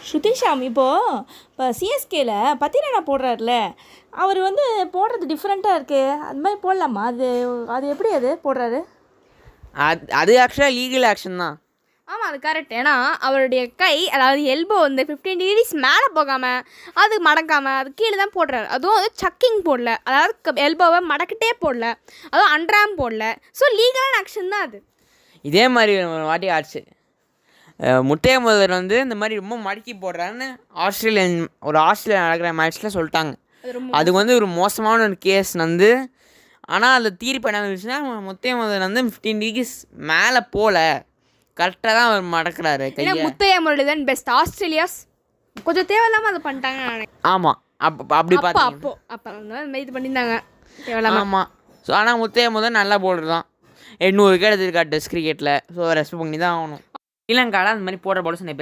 ஸ்ருதிஷாம் இப்போ சிஎஸ்கேல பத்திரனா போடுறாருல, அவர் போடுறது டிஃப்ரெண்ட்டாக இருக்குது. அது மாதிரி போடலாமா? அது அது எப்படி அது போடுறாரு? அது ஆக்சுவலாக லீகல் ஆக்ஷன் தான். ஆமாம், அது கரெக்ட். ஏன்னா அவருடைய கை, அதாவது எல்போ 15 டிகிரிஸ் மேலே போகாமல், அது மடக்காமல், அது கீழே தான் போடுறாரு. அதுவும் சக்கிங் போடல, அதாவது எல்போவை மடக்கிட்டே போடல, அதுவும் அண்ட்ராம் போடல. ஸோ லீகலான ஆக்ஷன் தான் அது. இதே மாதிரி ஒரு வாட்டி ஆச்சு. முத்தைய முதல்வர் இந்த மாதிரி ரொம்ப மடக்கி போடுறான்னு ஆஸ்திரேலியா நடக்கிற மேட்ச்சில் சொல்லிட்டாங்க. அது ஒரு மோசமான ஒரு கேஸ் ஆனால் அந்த தீர்ப்பு என்ன இருந்துச்சுன்னா, முத்தைய முதல்வர் 15 டிகிரிஸ் மேலே போகல, கரெக்டாக தான் அவர் மடக்கிறாரு கையை. முத்தைய முதல்வர் தான் பெஸ்ட். ஆஸ்திரேலியாஸ் கொஞ்சம் தேவையில்லாமல் அதை பண்ணிட்டாங்க நினைக்கிறேன். ஆமாம், அப்படி அப்போ இது பண்ணியிருந்தாங்க தேவையில்லாமல். ஆமாம். ஸோ ஆனால் முத்தைய முதல்வர் நல்லா போடுறது தான். 800 விக்கெட் எடுத்திருக்கா டெஸ்ட் கிரிக்கெட்டில். ஸோ ரெஸ்பெக்ட் பண்ணி தான் ஆகணும். ஸ்ரீலங்காவில் அந்த மாதிரி போடுற பால்ஸ் நிறைய பேர்